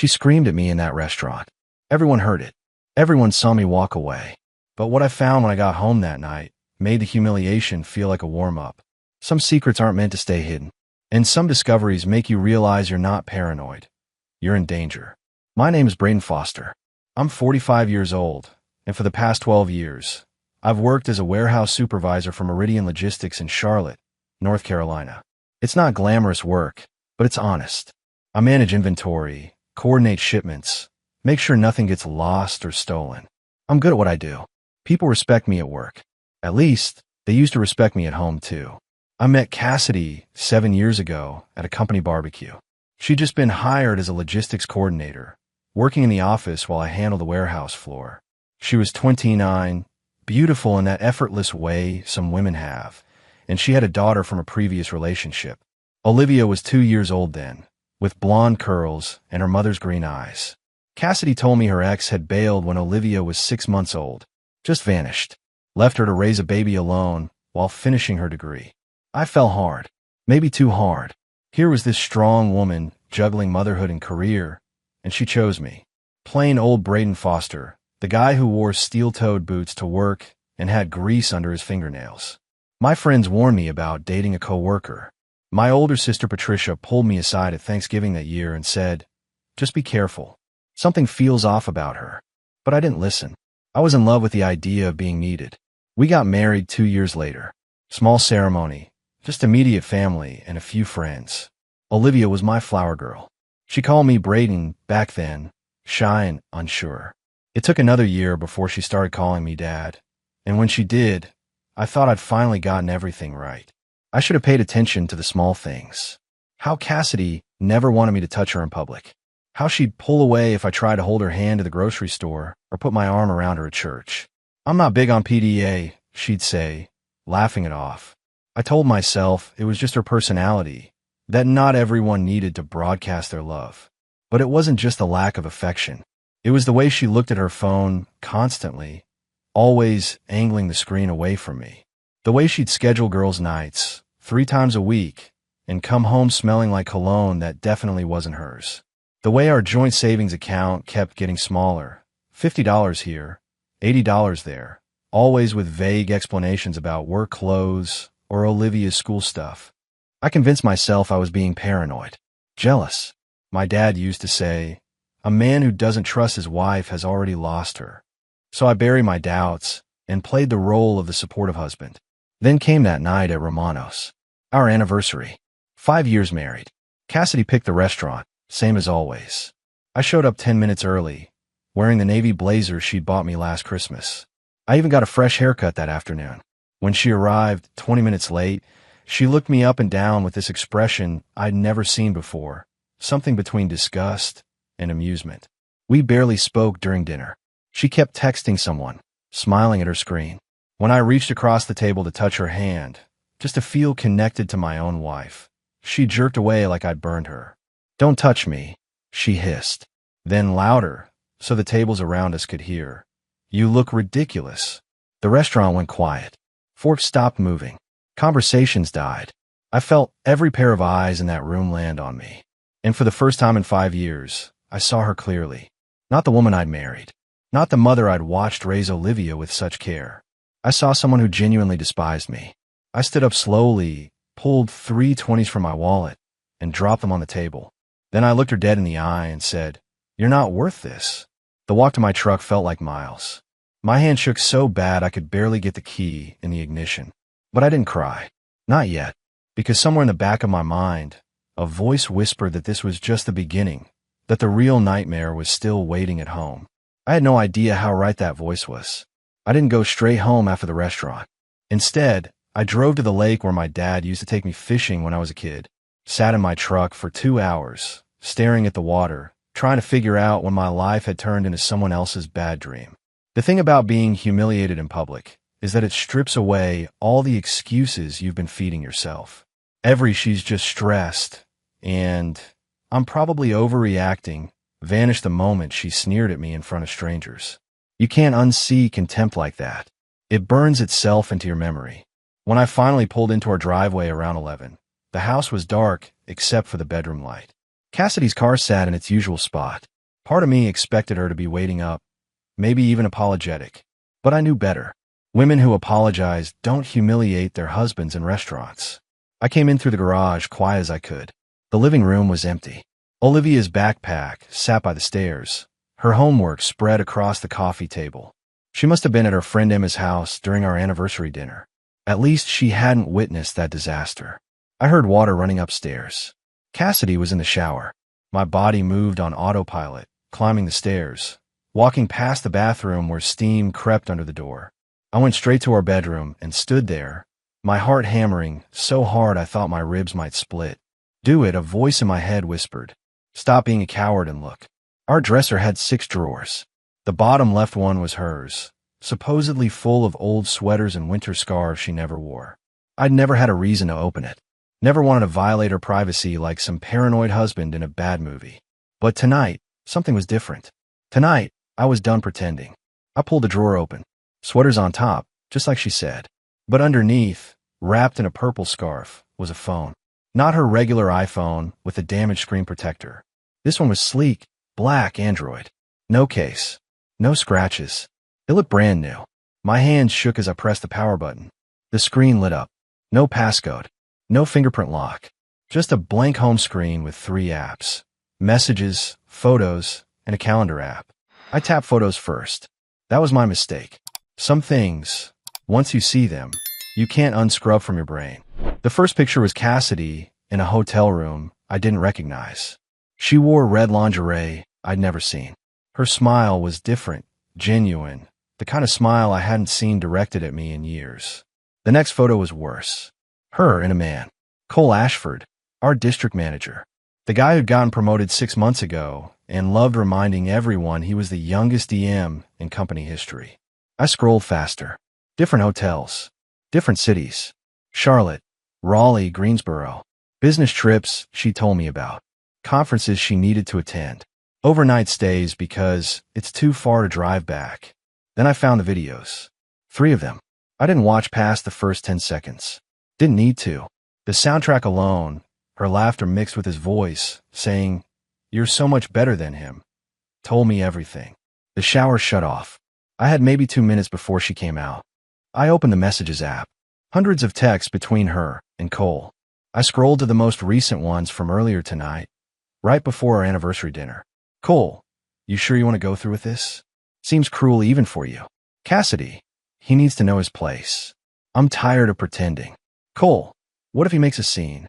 She screamed at me in that restaurant. Everyone heard it. Everyone saw me walk away. But what I found when I got home that night made the humiliation feel like a warm-up. Some secrets aren't meant to stay hidden. And some discoveries make you realize you're not paranoid. You're in danger. My name is Braden Foster. I'm 45 years old, and for the past 12 years, I've worked as a warehouse supervisor for Meridian Logistics in Charlotte, North Carolina. It's not glamorous work, but it's honest. I manage inventory, coordinate shipments, make sure nothing gets lost or stolen. I'm good at what I do. People respect me at work. At least, they used to respect me at home, too. I met Cassidy 7 years ago at a company barbecue. She'd just been hired as a logistics coordinator, working in the office while I handled the warehouse floor. She was 29, beautiful in that effortless way some women have, and she had a daughter from a previous relationship. Olivia was 2 years old then, with blonde curls and her mother's green eyes. Cassidy told me her ex had bailed when Olivia was 6 months old, just vanished, left her to raise a baby alone while finishing her degree. I fell hard, maybe too hard. Here was this strong woman juggling motherhood and career, and she chose me. Plain old Braden Foster, the guy who wore steel-toed boots to work and had grease under his fingernails. My friends warned me about dating a coworker. My older sister Patricia pulled me aside at Thanksgiving that year and said, "Just be careful. Something feels off about her." But I didn't listen. I was in love with the idea of being needed. We got married 2 years later. Small ceremony, just immediate family and a few friends. Olivia was my flower girl. She called me Braden back then, shy and unsure. It took another year before she started calling me Dad, and when she did, I thought I'd finally gotten everything right. I should have paid attention to the small things. How Cassidy never wanted me to touch her in public. How she'd pull away if I tried to hold her hand to the grocery store or put my arm around her at church. "I'm not big on PDA," she'd say, laughing it off. I told myself it was just her personality, that not everyone needed to broadcast their love. But it wasn't just a lack of affection. It was the way she looked at her phone constantly, always angling the screen away from me. The way she'd schedule girls' nights 3 times a week and come home smelling like cologne that definitely wasn't hers. The way our joint savings account kept getting smaller, $50 here, $80 there, always with vague explanations about work clothes or Olivia's school stuff. I convinced myself I was being paranoid, jealous. My dad used to say, "A man who doesn't trust his wife has already lost her." So I buried my doubts and played the role of the supportive husband. Then came that night at Romano's, our anniversary. 5 years married. Cassidy picked the restaurant, same as always. I showed up 10 minutes early, wearing the navy blazer she'd bought me last Christmas. I even got a fresh haircut that afternoon. When she arrived 20 minutes late, she looked me up and down with this expression I'd never seen before, something between disgust and amusement. We barely spoke during dinner. She kept texting someone, smiling at her screen. When I reached across the table to touch her hand, just to feel connected to my own wife, she jerked away like I'd burned her. "Don't touch me," she hissed. Then louder, so the tables around us could hear, "You look ridiculous." The restaurant went quiet. Forks stopped moving. Conversations died. I felt every pair of eyes in that room land on me. And for the first time in 5 years, I saw her clearly. Not the woman I'd married. Not the mother I'd watched raise Olivia with such care. I saw someone who genuinely despised me. I stood up slowly, pulled 3 20s from my wallet, and dropped them on the table. Then I looked her dead in the eye and said, "You're not worth this." The walk to my truck felt like miles. My hand shook so bad I could barely get the key in the ignition. But I didn't cry. Not yet. Because somewhere in the back of my mind, a voice whispered that this was just the beginning, that the real nightmare was still waiting at home. I had no idea how right that voice was. I didn't go straight home after the restaurant. Instead, I drove to the lake where my dad used to take me fishing when I was a kid, sat in my truck for 2 hours, staring at the water, trying to figure out when my life had turned into someone else's bad dream. The thing about being humiliated in public is that it strips away all the excuses you've been feeding yourself. "She's just stressed," and "I'm probably overreacting," vanished the moment she sneered at me in front of strangers. You can't unsee contempt like that. It burns itself into your memory. When I finally pulled into our driveway around 11, the house was dark except for the bedroom light. Cassidy's car sat in its usual spot, Part of me expected her to be waiting up, maybe even apologetic. But I knew better. Women who apologize don't humiliate their husbands in restaurants. I came in through the garage quiet as I could. The living room was empty. Olivia's backpack sat by the stairs, her homework spread across the coffee table. She must have been at her friend Emma's house during our anniversary dinner. At least she hadn't witnessed that disaster. I heard water running upstairs. Cassidy was in the shower. My body moved on autopilot, climbing the stairs, walking past the bathroom where steam crept under the door. I went straight to our bedroom and stood there, my heart hammering so hard I thought my ribs might split. "Do it," a voice in my head whispered. "Stop being a coward and look." Our dresser had 6 drawers. The bottom left one was hers, supposedly full of old sweaters and winter scarves she never wore. I'd never had a reason to open it. Never wanted to violate her privacy like some paranoid husband in a bad movie. But tonight, something was different. Tonight, I was done pretending. I pulled the drawer open. Sweaters on top, just like she said. But underneath, wrapped in a purple scarf, was a phone. Not her regular iPhone with a damaged screen protector. This one was sleek, black Android. No case. No scratches. It looked brand new. My hand shook as I pressed the power button. The screen lit up. No passcode. No fingerprint lock. Just a blank home screen with 3 apps. Messages, photos, and a calendar app. I tapped photos first. That was my mistake. Some things, once you see them, you can't unscrub from your brain. The first picture was Cassidy in a hotel room I didn't recognize. She wore red lingerie I'd never seen. Her smile was different, genuine, the kind of smile I hadn't seen directed at me in years. The next photo was worse. Her and a man. Cole Ashford, our district manager. The guy who'd gotten promoted 6 months ago and loved reminding everyone he was the youngest DM in company history. I scrolled faster. Different hotels. Different cities. Charlotte, Raleigh, Greensboro. Business trips she told me about. Conferences she needed to attend. Overnight stays because it's too far to drive back. Then I found the videos. 3 of them. I didn't watch past the first 10 seconds. Didn't need to. The soundtrack alone, her laughter mixed with his voice, saying, "You're so much better than him," told me everything. The shower shut off. I had maybe 2 minutes before she came out. I opened the Messages app. Hundreds of texts between her and Cole. I scrolled to the most recent ones from earlier tonight, right before our anniversary dinner. "Cole, you sure you want to go through with this? Seems cruel even for you." "Cassidy, he needs to know his place. I'm tired of pretending." "Cole, what if he makes a scene?"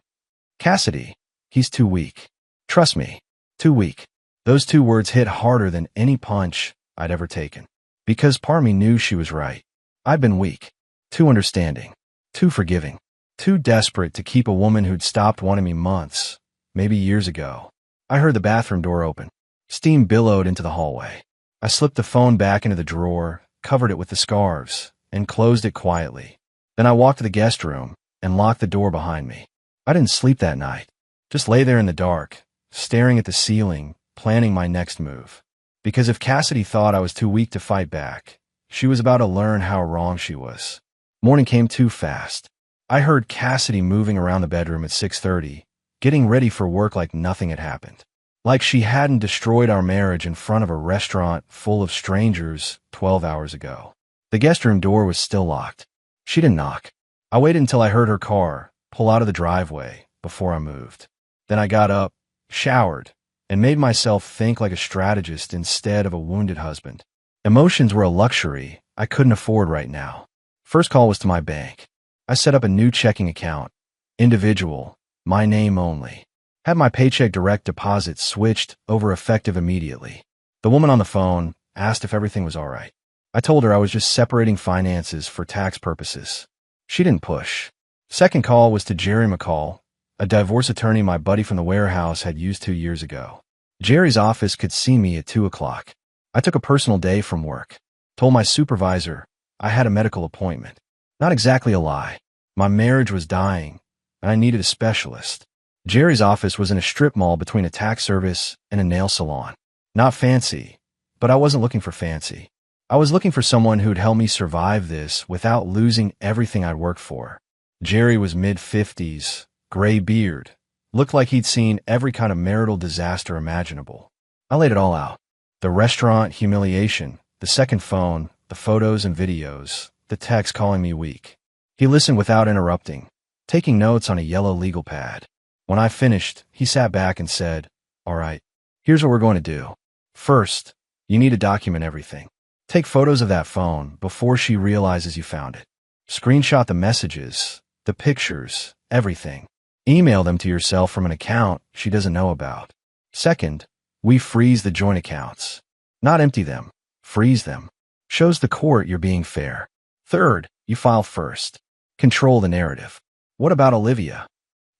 "Cassidy, he's too weak. Trust me, too weak." Those 2 words hit harder than any punch I'd ever taken. Because part of me knew she was right. I'd been weak. Too understanding. Too forgiving. Too desperate to keep a woman who'd stopped wanting me months, maybe years ago. I heard the bathroom door open. Steam billowed into the hallway. I slipped the phone back into the drawer, covered it with the scarves, and closed it quietly. Then I walked to the guest room and locked the door behind me. I didn't sleep that night. Just lay there in the dark, staring at the ceiling, planning my next move. Because if Cassidy thought I was too weak to fight back, she was about to learn how wrong she was. Morning came too fast. I heard Cassidy moving around the bedroom at 6:30, getting ready for work like nothing had happened. Like she hadn't destroyed our marriage in front of a restaurant full of strangers 12 hours ago. The guest room door was still locked. She didn't knock. I waited until I heard her car pull out of the driveway before I moved. Then I got up, showered, and made myself think like a strategist instead of a wounded husband. Emotions were a luxury I couldn't afford right now. First call was to my bank. I set up a new checking account. Individual, my name only. Had my paycheck direct deposit switched over effective immediately. The woman on the phone asked if everything was all right. I told her I was just separating finances for tax purposes. She didn't push. Second call was to Jerry McCall, a divorce attorney my buddy from the warehouse had used 2 years ago. Jerry's office could see me at 2 o'clock. I took a personal day from work. Told my supervisor I had a medical appointment. Not exactly a lie. My marriage was dying, and I needed a specialist. Jerry's office was in a strip mall between a tax service and a nail salon. Not fancy, but I wasn't looking for fancy. I was looking for someone who'd help me survive this without losing everything I'd worked for. Jerry was mid-50s, gray beard, looked like he'd seen every kind of marital disaster imaginable. I laid it all out. The restaurant humiliation, the second phone, the photos and videos, the text calling me weak. He listened without interrupting, taking notes on a yellow legal pad. When I finished, he sat back and said, "All right, here's what we're going to do. First, you need to document everything. Take photos of that phone before she realizes you found it. Screenshot the messages, the pictures, everything. Email them to yourself from an account she doesn't know about. Second, we freeze the joint accounts. Not empty them, freeze them. Shows the court you're being fair. Third, you file first. Control the narrative." "What about Olivia?"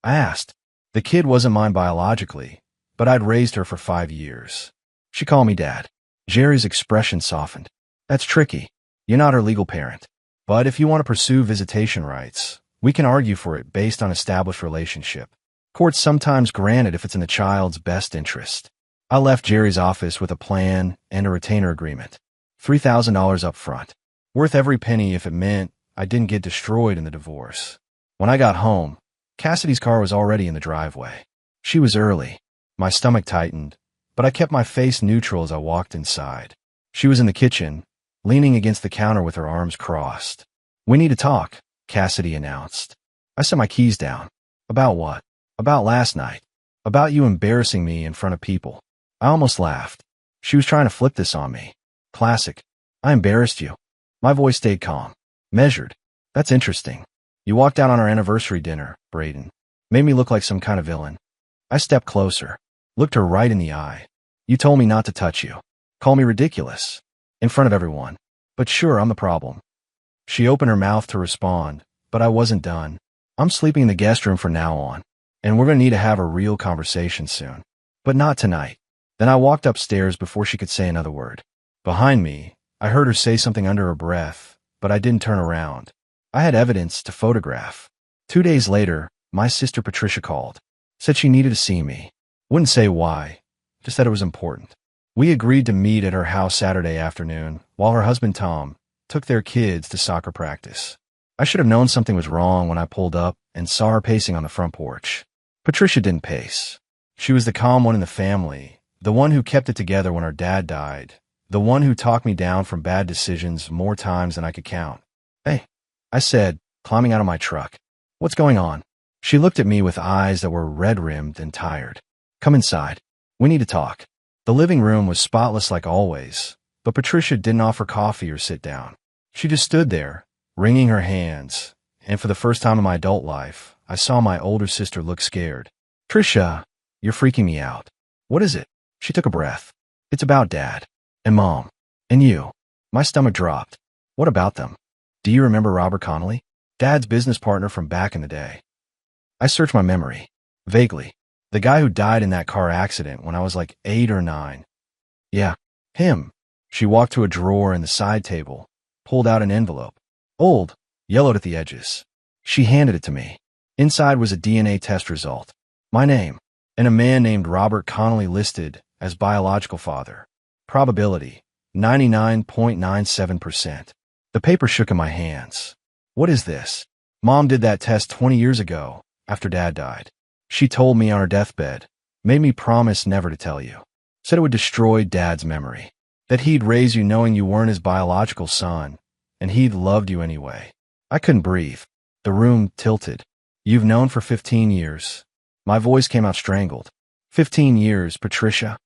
I asked. The kid wasn't mine biologically, but I'd raised her for 5 years. She called me Dad. Jerry's expression softened. "That's tricky. You're not her legal parent. But if you want to pursue visitation rights, we can argue for it based on established relationship. Courts sometimes grant it if it's in the child's best interest." I left Jerry's office with a plan and a retainer agreement. $3,000 up front. Worth every penny if it meant I didn't get destroyed in the divorce. When I got home, Cassidy's car was already in the driveway. She was early. My stomach tightened, but I kept my face neutral as I walked inside. She was in the kitchen, leaning against the counter with her arms crossed. "We need to talk," Cassidy announced. I set my keys down. "About what?" "About last night. About you embarrassing me in front of people." I almost laughed. She was trying to flip this on me. Classic. "I embarrassed you." My voice stayed calm, measured. "That's interesting. You walked out on our anniversary dinner, Braden. Made me look like some kind of villain." I stepped closer, looked her right in the eye. "You told me not to touch you. Call me ridiculous. In front of everyone. But sure, I'm the problem." She opened her mouth to respond, but I wasn't done. "I'm sleeping in the guest room from now on, and we're going to need to have a real conversation soon. But not tonight." Then I walked upstairs before she could say another word. Behind me, I heard her say something under her breath, but I didn't turn around. I had evidence to photograph. 2 days later, my sister Patricia called. Said she needed to see me. Wouldn't say why, just that it was important. We agreed to meet at her house Saturday afternoon, while her husband Tom took their kids to soccer practice. I should have known something was wrong when I pulled up and saw her pacing on the front porch. Patricia didn't pace. She was the calm one in the family, the one who kept it together when her dad died, the one who talked me down from bad decisions more times than I could count. "Hey," I said, climbing out of my truck. "What's going on?" She looked at me with eyes that were red-rimmed and tired. "Come inside. We need to talk." The living room was spotless like always, but Patricia didn't offer coffee or sit down. She just stood there, wringing her hands, and for the first time in my adult life, I saw my older sister look scared. "Tricia, you're freaking me out." "What is it?" She took a breath. "It's about Dad, and Mom, and you." My stomach dropped. "What about them?" "Do you remember Robert Connolly? Dad's business partner from back in the day." I searched my memory. Vaguely. The guy who died in that car accident when I was like 8 or 9. "Yeah, him." She walked to a drawer in the side table, pulled out an envelope. Old, yellowed at the edges. She handed it to me. Inside was a DNA test result. My name, and a man named Robert Connolly listed as biological father. Probability, 99.97%. The paper shook in my hands. "What is this?" "Mom did that test 20 years ago, after Dad died. She told me on her deathbed, made me promise never to tell you. Said it would destroy Dad's memory. That he'd raise you knowing you weren't his biological son, and he'd loved you anyway." I couldn't breathe. The room tilted. "You've known for 15 years. My voice came out strangled. 15 years, Patricia.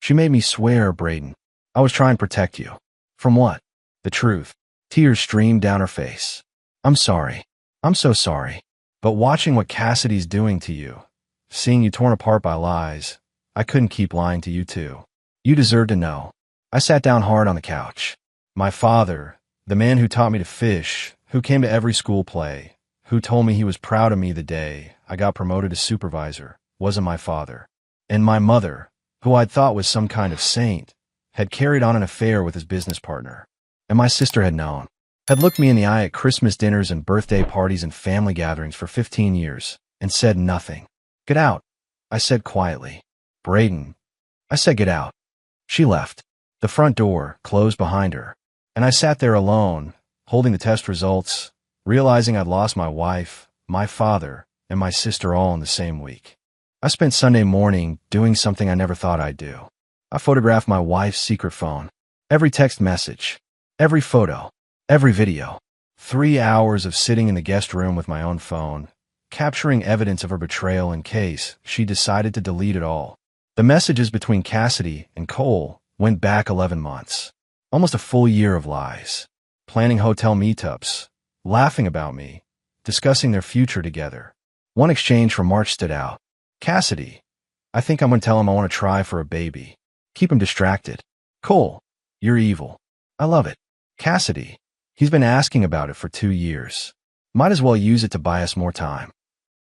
She made me swear, Braden. I was trying to protect you. From what? The truth. Tears streamed down her face. "I'm sorry. I'm so sorry. But watching what Cassidy's doing to you, seeing you torn apart by lies, I couldn't keep lying to you too. You deserve to know." I sat down hard on the couch. My father, the man who taught me to fish, who came to every school play, who told me he was proud of me the day I got promoted to supervisor, wasn't my father. And my mother, who I'd thought was some kind of saint, had carried on an affair with his business partner. And my sister had known. Had looked me in the eye at Christmas dinners and birthday parties and family gatherings for 15 years, and said nothing. "Get out," I said quietly. "Braden." I said get out. She left. The front door closed behind her, and I sat there alone, holding the test results, realizing I'd lost my wife, my father, and my sister all in the same week. I spent Sunday morning doing something I never thought I'd do. I photographed my wife's secret phone. Every text message, every photo, every video. 3 hours of sitting in the guest room with my own phone, capturing evidence of her betrayal in case she decided to delete it all. The messages between Cassidy and Cole went back 11 months. Almost a full year of lies. Planning hotel meetups, laughing about me, discussing their future together. One exchange from March stood out. Cassidy, I think I'm going to tell him I want to try for a baby. Keep him distracted. Cole, you're evil. I love it. Cassidy, he's been asking about it for 2 years. Might as well use it to buy us more time.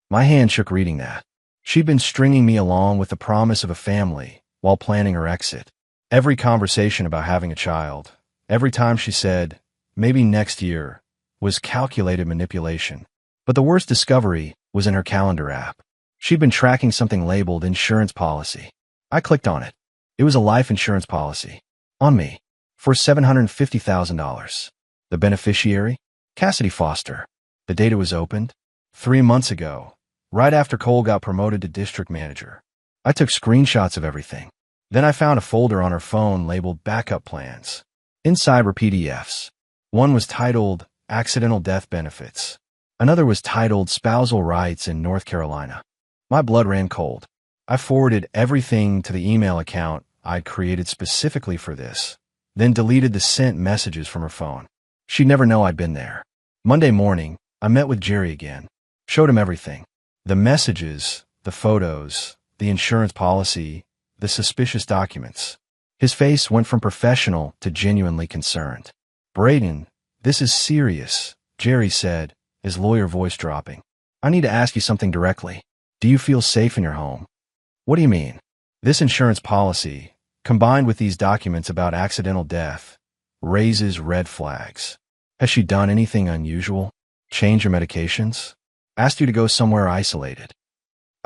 My hand shook reading that. She'd been stringing me along with the promise of a family while planning her exit. Every conversation about having a child, every time she said, maybe next year, was calculated manipulation. But the worst discovery was in her calendar app. She'd been tracking something labeled insurance policy. I clicked on it. It was a life insurance policy. On me. For $750,000. The beneficiary? Cassidy Foster. The data was opened 3 months ago, right after Cole got promoted to district manager. I took screenshots of everything. Then I found a folder on her phone labeled backup plans. Inside were PDFs. One was titled Accidental Death Benefits. Another was titled Spousal Rights in North Carolina. My blood ran cold. I forwarded everything to the email account I'd created specifically for this, then deleted the sent messages from her phone. She'd never know I'd been there. Monday morning, I met with Jerry again. Showed him everything. The messages, the photos, the insurance policy, the suspicious documents. His face went from professional to genuinely concerned. Braden, this is serious, Jerry said, his lawyer voice dropping. I need to ask you something directly. Do you feel safe in your home? What do you mean? This insurance policy, combined with these documents about accidental death, raises red flags. Has she done anything unusual? Changed your medications? Asked you to go somewhere isolated?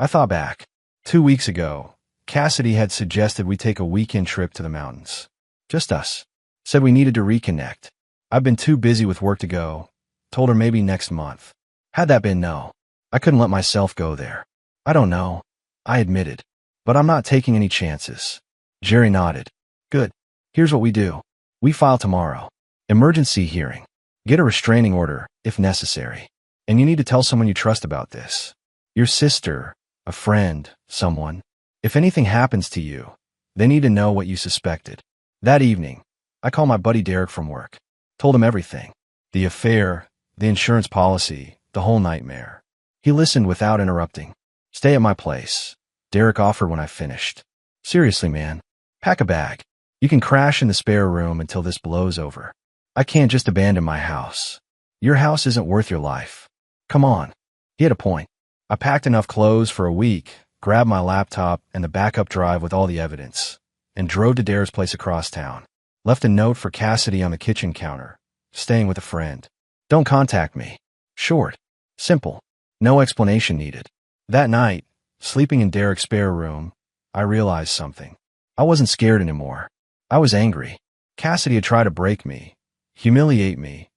I thought back. 2 weeks ago, Cassidy had suggested we take a weekend trip to the mountains. Just us. Said we needed to reconnect. I've been too busy with work to go. Told her maybe next month. Had that been no, I couldn't let myself go there. I don't know, I admitted. But I'm not taking any chances. Jerry nodded. Good. Here's what we do. We file tomorrow. Emergency hearing. Get a restraining order, if necessary. And you need to tell someone you trust about this. Your sister, a friend, someone. If anything happens to you, they need to know what you suspected. That evening, I called my buddy Derek from work. Told him everything. The affair, the insurance policy, the whole nightmare. He listened without interrupting. Stay at my place, Derek offered when I finished. Seriously, man. Pack a bag. You can crash in the spare room until this blows over. I can't just abandon my house. Your house isn't worth your life. Come on. He had a point. I packed enough clothes for a week, grabbed my laptop and the backup drive with all the evidence, and drove to Derek's place across town. Left a note for Cassidy on the kitchen counter. Staying with a friend. Don't contact me. Short. Simple. No explanation needed. That night, sleeping in Derek's spare room, I realized something. I wasn't scared anymore. I was angry. Cassidy had tried to break me, humiliate me,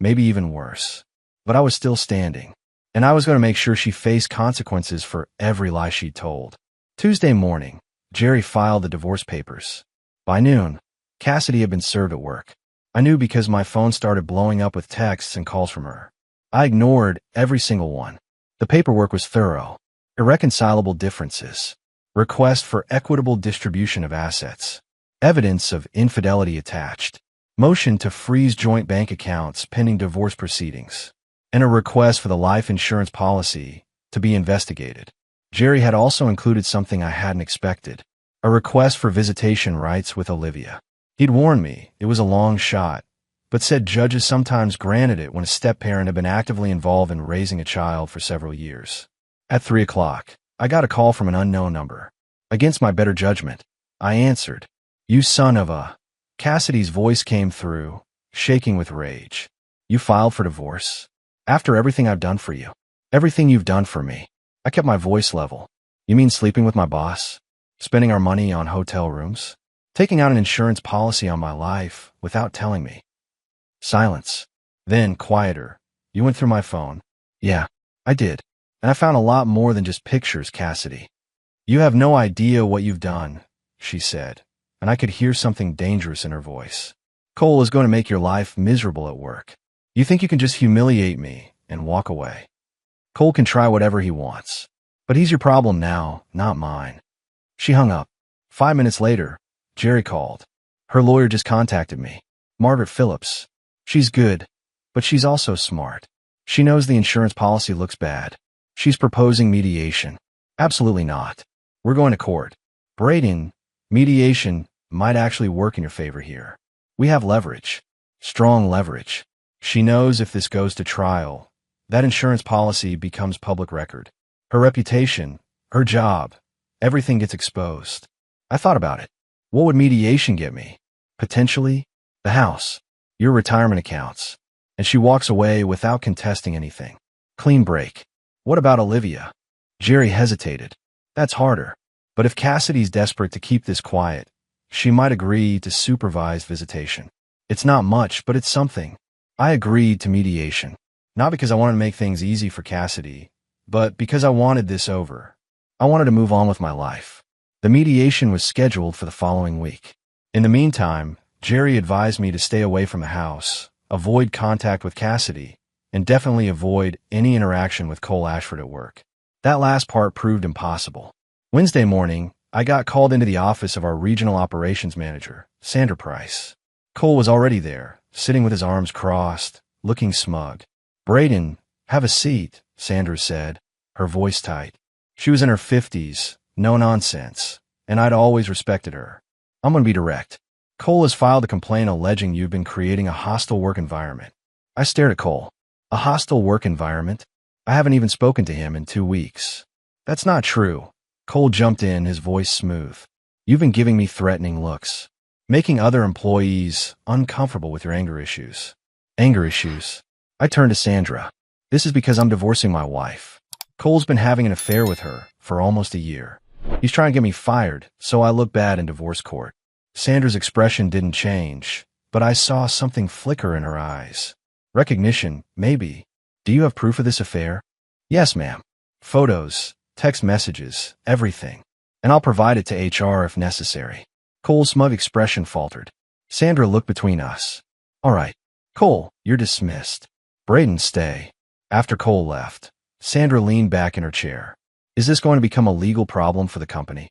maybe even worse. But I was still standing, and I was going to make sure she faced consequences for every lie she'd told. Tuesday morning, Jerry filed the divorce papers. By noon, Cassidy had been served at work. I knew because my phone started blowing up with texts and calls from her. I ignored every single one. The paperwork was thorough. Irreconcilable differences. Request for equitable distribution of assets. Evidence of infidelity attached. Motion to freeze joint bank accounts pending divorce proceedings. And a request for the life insurance policy to be investigated. Jerry had also included something I hadn't expected. A request for visitation rights with Olivia. He'd warned me it was a long shot, but said judges sometimes granted it when a step-parent had been actively involved in raising a child for several years. At 3 o'clock, I got a call from an unknown number. Against my better judgment, I answered. You son of a... Cassidy's voice came through, shaking with rage. You filed for divorce? After everything I've done for you? Everything you've done for me? I kept my voice level. You mean sleeping with my boss? Spending our money on hotel rooms? Taking out an insurance policy on my life without telling me? Silence. Then, quieter. You went through my phone. Yeah, I did. And I found a lot more than just pictures, Cassidy. You have no idea what you've done, she said. and I could hear something dangerous in her voice. Cole is going to make your life miserable at work. You think you can just humiliate me and walk away? Cole can try whatever he wants, but he's your problem now, not mine. She hung up. 5 minutes later, Jerry called. Her lawyer just contacted me. Margaret Phillips. She's good, but she's also smart. She knows the insurance policy looks bad. She's proposing mediation. Absolutely not. We're going to court. Braden, mediation might actually work in your favor here. We have leverage. Strong leverage. She knows if this goes to trial, that insurance policy becomes public record. Her reputation, her job, everything gets exposed. I thought about it. What would mediation get me? Potentially, the house, your retirement accounts. And she walks away without contesting anything. Clean break. What about Olivia? Jerry hesitated. That's harder. But if Cassidy's desperate to keep this quiet, she might agree to supervised visitation. It's not much, but it's something. I agreed to mediation. Not because I wanted to make things easy for Cassidy, but because I wanted this over. I wanted to move on with my life. The mediation was scheduled for the following week. In the meantime, Jerry advised me to stay away from the house, avoid contact with Cassidy, and definitely avoid any interaction with Cole Ashford at work. That last part proved impossible. Wednesday morning, I got called into the office of our regional operations manager, Sandra Price. Cole was already there, sitting with his arms crossed, looking smug. Braden, have a seat, Sandra said, her voice tight. She was in her 50s, no nonsense, and I'd always respected her. I'm going to be direct. Cole has filed a complaint alleging you've been creating a hostile work environment. I stared at Cole. A hostile work environment? I haven't even spoken to him in 2 weeks. That's not true. Cole jumped in, his voice smooth. You've been giving me threatening looks, making other employees uncomfortable with your anger issues. Anger issues? I turned to Sandra. This is because I'm divorcing my wife. Cole's been having an affair with her for almost a year. He's trying to get me fired, so I look bad in divorce court. Sandra's expression didn't change, but I saw something flicker in her eyes. Recognition, maybe. Do you have proof of this affair? Yes, ma'am. Photos, text messages, everything. And I'll provide it to HR if necessary. Cole's smug expression faltered. Sandra looked between us. All right. Cole, you're dismissed. Braden, stay. After Cole left, Sandra leaned back in her chair. Is this going to become a legal problem for the company?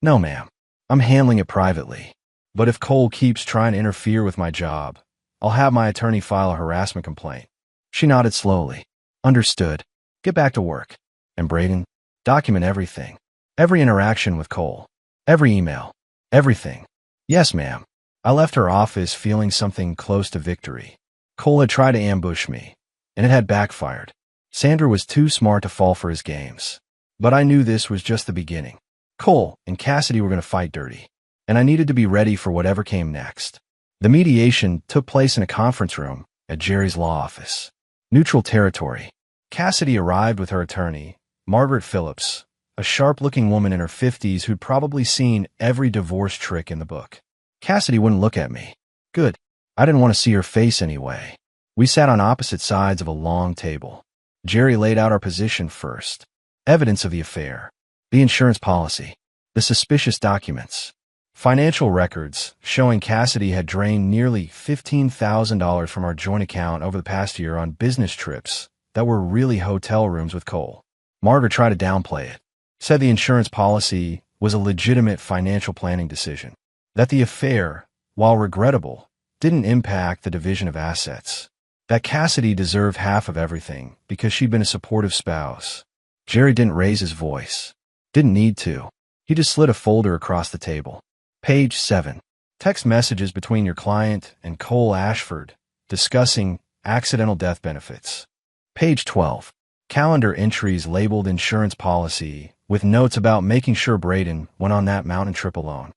No, ma'am. I'm handling it privately. But if Cole keeps trying to interfere with my job, I'll have my attorney file a harassment complaint. She nodded slowly. Understood. Get back to work. And Braden, document everything. Every interaction with Cole. Every email. Everything. Yes, ma'am. I left her office feeling something close to victory. Cole had tried to ambush me, and it had backfired. Sandra was too smart to fall for his games. But I knew this was just the beginning. Cole and Cassidy were going to fight dirty, and I needed to be ready for whatever came next. The mediation took place in a conference room at Jerry's law office. Neutral territory. Cassidy arrived with her attorney, Margaret Phillips, a sharp-looking woman in her 50s who'd probably seen every divorce trick in the book. Cassidy wouldn't look at me. Good. I didn't want to see her face anyway. We sat on opposite sides of a long table. Jerry laid out our position first. Evidence of the affair. The insurance policy. The suspicious documents. Financial records showing Cassidy had drained nearly $15,000 from our joint account over the past year on business trips that were really hotel rooms with Cole. Margaret tried to downplay it. Said the insurance policy was a legitimate financial planning decision. That the affair, while regrettable, didn't impact the division of assets. That Cassidy deserved half of everything because she'd been a supportive spouse. Jerry didn't raise his voice. Didn't need to. He just slid a folder across the table. Page 7. Text messages between your client and Cole Ashford discussing accidental death benefits. Page 12. Calendar entries labeled insurance policy with notes about making sure Braden went on that mountain trip alone.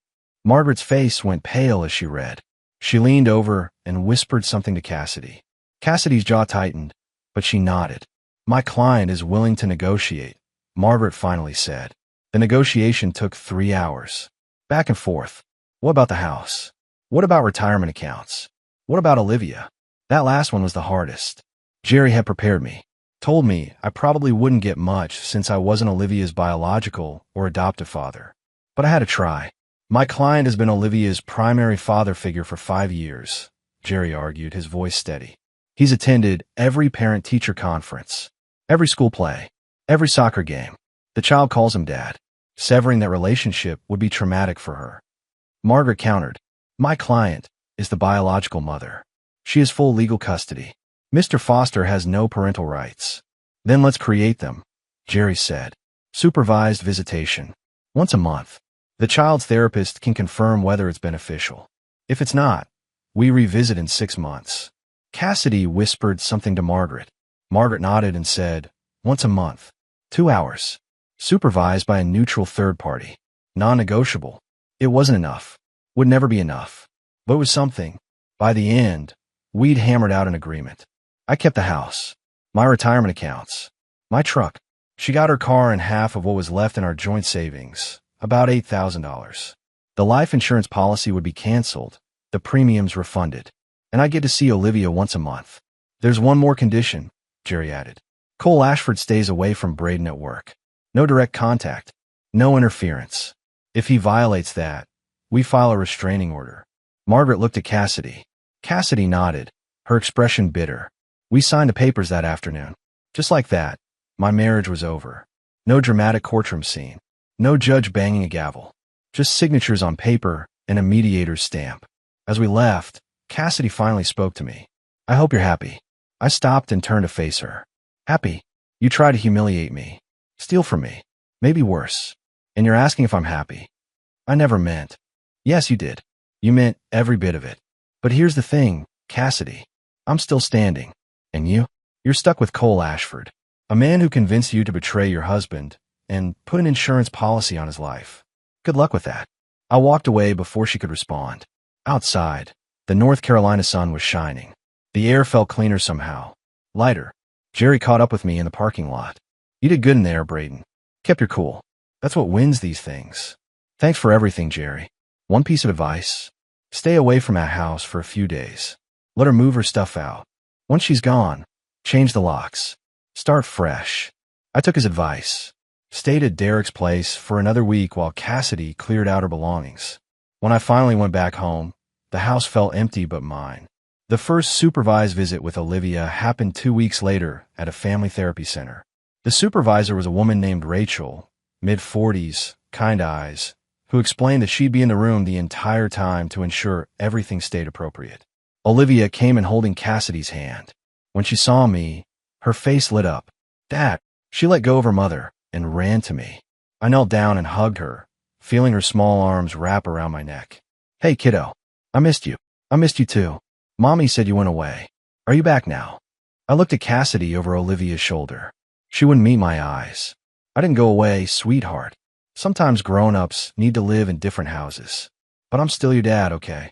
Margaret's face went pale as she read. She leaned over and whispered something to Cassidy. Cassidy's jaw tightened, but she nodded. My client is willing to negotiate, Margaret finally said. The negotiation took 3 hours. Back and forth. What about the house? What about retirement accounts? What about Olivia? That last one was the hardest. Jerry had prepared me. Told me I probably wouldn't get much since I wasn't Olivia's biological or adoptive father. But I had to try. My client has been Olivia's primary father figure for 5 years, Jerry argued, his voice steady. He's attended every parent-teacher conference, every school play, every soccer game. The child calls him dad. Severing that relationship would be traumatic for her. Margaret countered. My client is the biological mother. She has full legal custody. Mr. Foster has no parental rights. Then let's create them, Jerry said. Supervised visitation. Once a month. The child's therapist can confirm whether it's beneficial. If it's not, we revisit in 6 months. Cassidy whispered something to Margaret. Margaret nodded and said, once a month. 2 hours. Supervised by a neutral third party. Non-negotiable. It wasn't enough. Would never be enough. But it was something. By the end, we'd hammered out an agreement. I kept the house, my retirement accounts, my truck. She got her car and half of what was left in our joint savings, about $8,000. The life insurance policy would be canceled, the premiums refunded, and I get to see Olivia once a month. There's one more condition, Jerry added. Cole Ashford stays away from Braden at work. No direct contact, no interference. If he violates that, we file a restraining order. Margaret looked at Cassidy. Cassidy nodded, her expression bitter. We signed the papers that afternoon. Just like that, my marriage was over. No dramatic courtroom scene. No judge banging a gavel. Just signatures on paper and a mediator's stamp. As we left, Cassidy finally spoke to me. I hope you're happy. I stopped and turned to face her. Happy? You try to humiliate me. Steal from me. Maybe worse. And you're asking if I'm happy. I never meant. Yes, you did. You meant every bit of it. But here's the thing, Cassidy. I'm still standing. And you? You're stuck with Cole Ashford, a man who convinced you to betray your husband and put an insurance policy on his life. Good luck with that. I walked away before she could respond. Outside, the North Carolina sun was shining. The air felt cleaner somehow. Lighter. Jerry caught up with me in the parking lot. You did good in there, Braden. Kept your cool. That's what wins these things. Thanks for everything, Jerry. One piece of advice. Stay away from that house for a few days. Let her move her stuff out. Once she's gone, change the locks. Start fresh. I took his advice. Stayed at Derek's place for another week while Cassidy cleared out her belongings. When I finally went back home, the house felt empty but mine. The first supervised visit with Olivia happened 2 weeks later at a family therapy center. The supervisor was a woman named Rachel, mid-40s, kind eyes, who explained that she'd be in the room the entire time to ensure everything stayed appropriate. Olivia came in holding Cassidy's hand. When she saw me, her face lit up. Dad! She let go of her mother and ran to me. I knelt down and hugged her, feeling her small arms wrap around my neck. Hey, kiddo. I missed you. I missed you too. Mommy said you went away. Are you back now? I looked at Cassidy over Olivia's shoulder. She wouldn't meet my eyes. I didn't go away, sweetheart. Sometimes grown-ups need to live in different houses. But I'm still your dad, okay?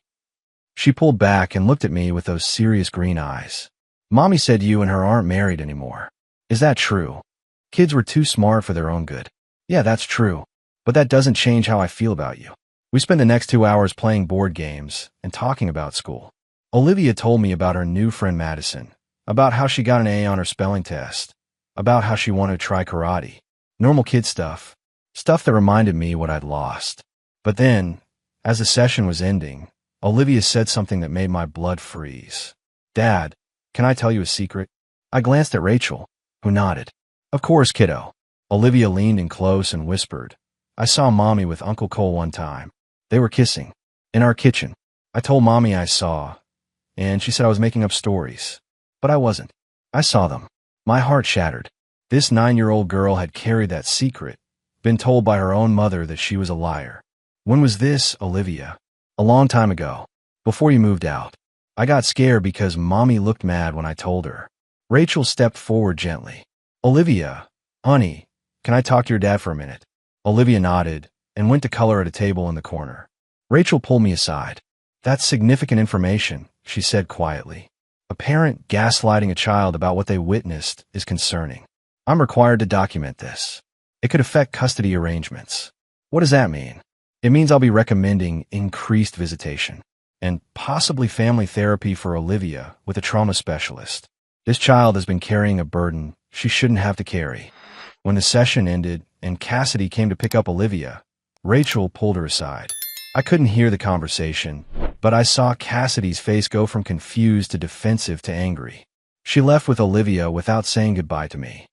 She pulled back and looked at me with those serious green eyes. Mommy said you and her aren't married anymore. Is that true? Kids were too smart for their own good. Yeah, that's true. But that doesn't change how I feel about you. We spent the next 2 hours playing board games and talking about school. Olivia told me about her new friend Madison, about how she got an A on her spelling test, about how she wanted to try karate. Normal kid stuff. Stuff that reminded me what I'd lost. But then, as the session was ending, Olivia said something that made my blood freeze. Dad, can I tell you a secret? I glanced at Rachel, who nodded. Of course, kiddo. Olivia leaned in close and whispered. I saw Mommy with Uncle Cole one time. They were kissing. In our kitchen. I told Mommy I saw, and she said I was making up stories. But I wasn't. I saw them. My heart shattered. This 9-year-old girl had carried that secret, been told by her own mother that she was a liar. When was this, Olivia? A long time ago. Before you moved out. I got scared because Mommy looked mad when I told her. Rachel stepped forward gently. Olivia, honey, can I talk to your dad for a minute? Olivia nodded and went to color at a table in the corner. Rachel pulled me aside. That's significant information, she said quietly. A parent gaslighting a child about what they witnessed is concerning. I'm required to document this. It could affect custody arrangements. What does that mean? It means I'll be recommending increased visitation and possibly family therapy for Olivia with a trauma specialist. This child has been carrying a burden she shouldn't have to carry. When the session ended and Cassidy came to pick up Olivia, Rachel pulled her aside. I couldn't hear the conversation, but I saw Cassidy's face go from confused to defensive to angry. She left with Olivia without saying goodbye to me.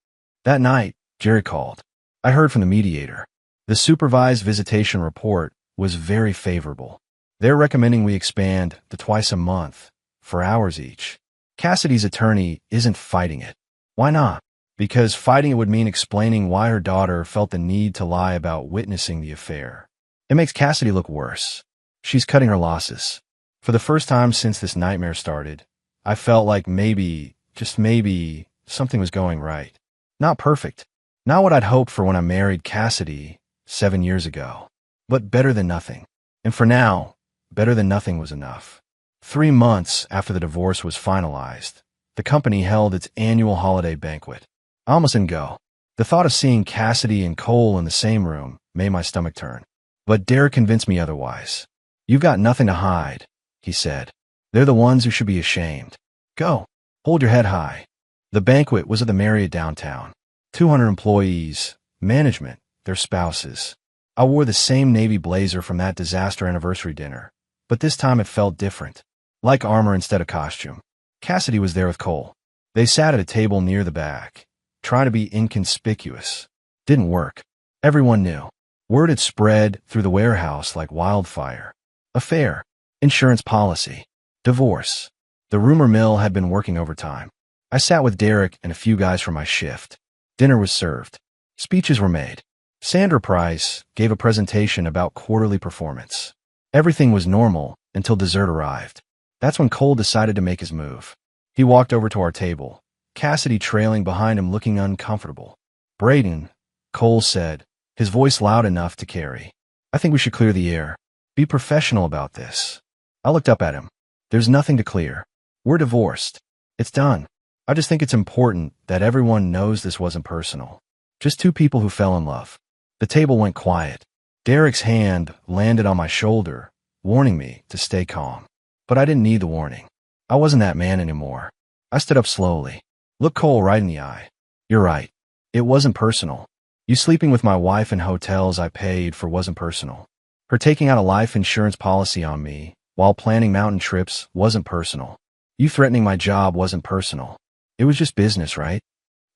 That night, Jerry called. I heard from the mediator. The supervised visitation report was very favorable. They're recommending we expand to twice a month, for hours each. Cassidy's attorney isn't fighting it. Why not? Because fighting it would mean explaining why her daughter felt the need to lie about witnessing the affair. It makes Cassidy look worse. She's cutting her losses. For the first time since this nightmare started, I felt like maybe, just maybe, something was going right. Not perfect. Not what I'd hoped for when I married Cassidy 7 years ago. But better than nothing. And for now, better than nothing was enough. 3 months after the divorce was finalized, the company held its annual holiday banquet. I almost didn't go. The thought of seeing Cassidy and Cole in the same room made my stomach turn. But Derek convinced me otherwise. You've got nothing to hide, he said. They're the ones who should be ashamed. Go. Hold your head high. The banquet was at the Marriott downtown. 200 employees, management, their spouses. I wore the same navy blazer from that disaster anniversary dinner, but this time it felt different. Like armor instead of costume. Cassidy was there with Cole. They sat at a table near the back, trying to be inconspicuous. Didn't work. Everyone knew. Word had spread through the warehouse like wildfire. Affair. Insurance policy. Divorce. The rumor mill had been working overtime. I sat with Derek and a few guys from my shift. Dinner was served. Speeches were made. Sandra Price gave a presentation about quarterly performance. Everything was normal until dessert arrived. That's when Cole decided to make his move. He walked over to our table, Cassidy trailing behind him looking uncomfortable. Braden, Cole said, his voice loud enough to carry. I think we should clear the air. Be professional about this. I looked up at him. There's nothing to clear. We're divorced. It's done. I just think it's important that everyone knows this wasn't personal. Just two people who fell in love. The table went quiet. Derek's hand landed on my shoulder, warning me to stay calm. But I didn't need the warning. I wasn't that man anymore. I stood up slowly. Looked Cole right in the eye. You're right. It wasn't personal. You sleeping with my wife in hotels I paid for wasn't personal. Her taking out a life insurance policy on me while planning mountain trips wasn't personal. You threatening my job wasn't personal. It was just business, right?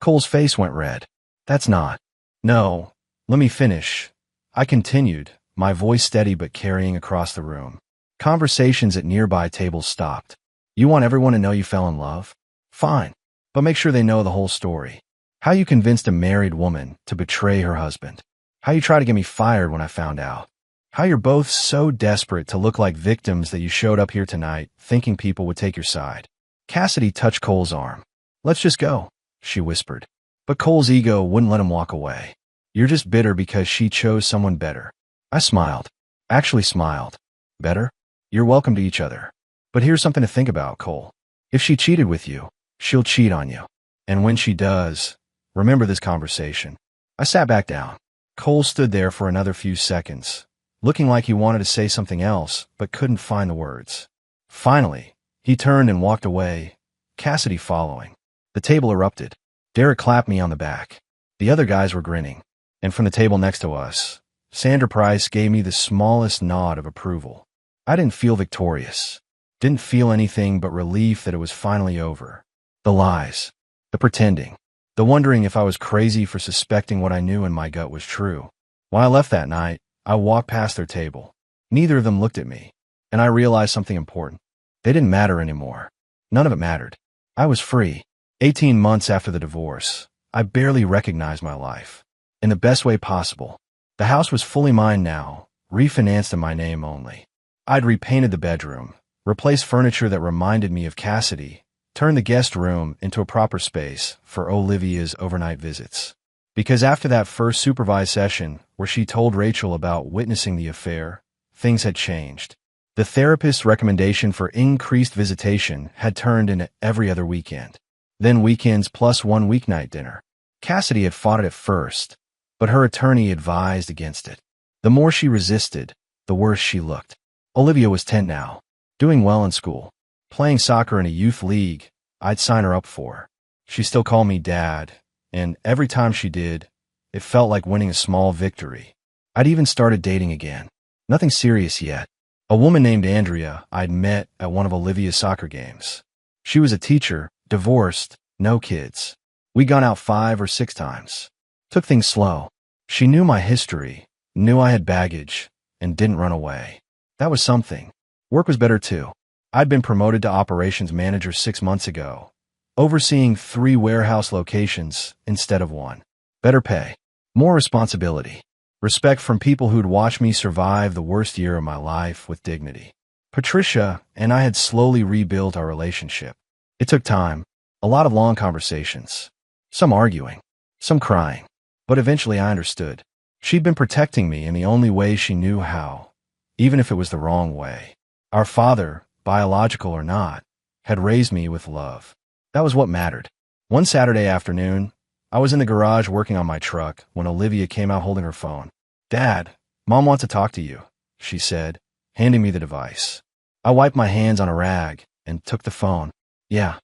Cole's face went red. That's not. No. Let me finish. I continued, my voice steady but carrying across the room. Conversations at nearby tables stopped. You want everyone to know you fell in love? Fine. But make sure they know the whole story. How you convinced a married woman to betray her husband. How you tried to get me fired when I found out. How you're both so desperate to look like victims that you showed up here tonight thinking people would take your side. Cassidy touched Cole's arm. Let's just go, she whispered. But Cole's ego wouldn't let him walk away. You're just bitter because she chose someone better. I smiled. Actually smiled. Better? You're welcome to each other. But here's something to think about, Cole. If she cheated with you, she'll cheat on you. And when she does, remember this conversation. I sat back down. Cole stood there for another few seconds, looking like he wanted to say something else, but couldn't find the words. Finally, he turned and walked away, Cassidy following. The table erupted. Derek clapped me on the back. The other guys were grinning. And from the table next to us, Sandra Price gave me the smallest nod of approval. I didn't feel victorious. Didn't feel anything but relief that it was finally over. The lies. The pretending. The wondering if I was crazy for suspecting what I knew in my gut was true. When I left that night, I walked past their table. Neither of them looked at me. And I realized something important. They didn't matter anymore. None of it mattered. I was free. 18 months after the divorce, I barely recognized my life. In the best way possible. The house was fully mine now, refinanced in my name only. I'd repainted the bedroom, replaced furniture that reminded me of Cassidy, turned the guest room into a proper space for Olivia's overnight visits. Because after that first supervised session where she told Rachel about witnessing the affair, things had changed. The therapist's recommendation for increased visitation had turned into every other weekend. Then weekends plus one weeknight dinner. Cassidy had fought it at first, but her attorney advised against it. The more she resisted, the worse she looked. Olivia was 10 now, doing well in school, playing soccer in a youth league I'd sign her up for. She still called me Dad, and every time she did, it felt like winning a small victory. I'd even started dating again. Nothing serious yet. A woman named Andrea I'd met at one of Olivia's soccer games. She was a teacher, divorced, no kids. We'd gone out 5 or 6 times. Took things slow. She knew my history, knew I had baggage, and didn't run away. That was something. Work was better too. I'd been promoted to operations manager 6 months ago, overseeing 3 warehouse locations instead of 1. Better pay. More responsibility. Respect from people who'd watched me survive the worst year of my life with dignity. Patricia and I had slowly rebuilt our relationship. It took time, a lot of long conversations, some arguing, some crying, but eventually I understood. She'd been protecting me in the only way she knew how, even if it was the wrong way. Our father, biological or not, had raised me with love. That was what mattered. One Saturday afternoon, I was in the garage working on my truck when Olivia came out holding her phone. "Dad, Mom wants to talk to you," she said, handing me the device. I wiped my hands on a rag and took the phone. "Yeah,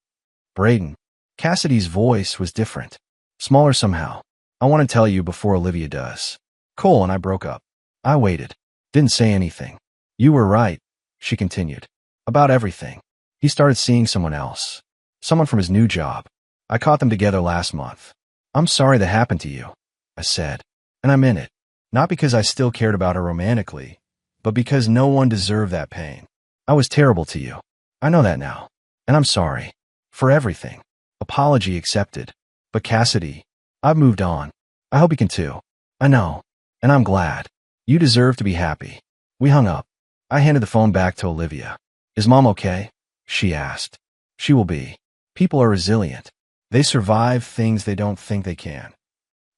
Braden." Cassidy's voice was different, smaller somehow. "I want to tell you before Olivia does. Cole and I broke up." I waited, didn't say anything. "You were right," she continued, "about everything. He started seeing someone else, someone from his new job. I caught them together last month. I'm sorry that happened to you," I said, and I meant it. Not because I still cared about her romantically, but because no one deserved that pain. I was terrible to you. I know that now, and I'm sorry. For everything. Apology accepted. But Cassidy, I've moved on. I hope you can too. I know, and I'm glad. You deserve to be happy. We hung up. I handed the phone back to Olivia. "Is Mom okay?" she asked. "She will be. People are resilient. They survive things they don't think they can.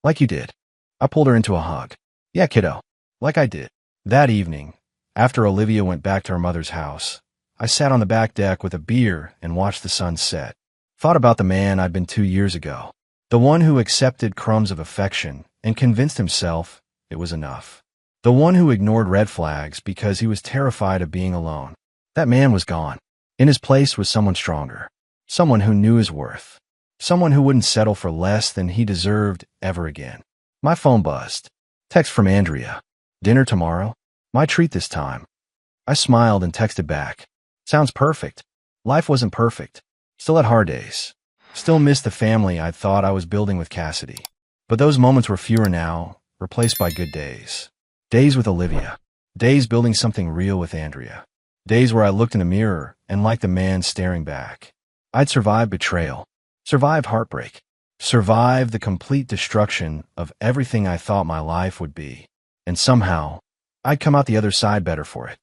Like you did." I pulled her into a hug. "Yeah, kiddo. Like I did." That evening, after Olivia went back to her mother's house, I sat on the back deck with a beer and watched the sun set. Thought about the man I'd been 2 years ago. The one who accepted crumbs of affection and convinced himself it was enough. The one who ignored red flags because he was terrified of being alone. That man was gone. In his place was someone stronger. Someone who knew his worth. Someone who wouldn't settle for less than he deserved ever again. My phone buzzed. Text from Andrea. "Dinner tomorrow? My treat this time." I smiled and texted back. "Sounds perfect." Life wasn't perfect. Still had hard days. Still missed the family I thought I was building with Cassidy. But those moments were fewer now, replaced by good days. Days with Olivia. Days building something real with Andrea. Days where I looked in the mirror and liked the man staring back. I'd survived betrayal. Survived heartbreak. Survived the complete destruction of everything I thought my life would be. And somehow, I'd come out the other side better for it.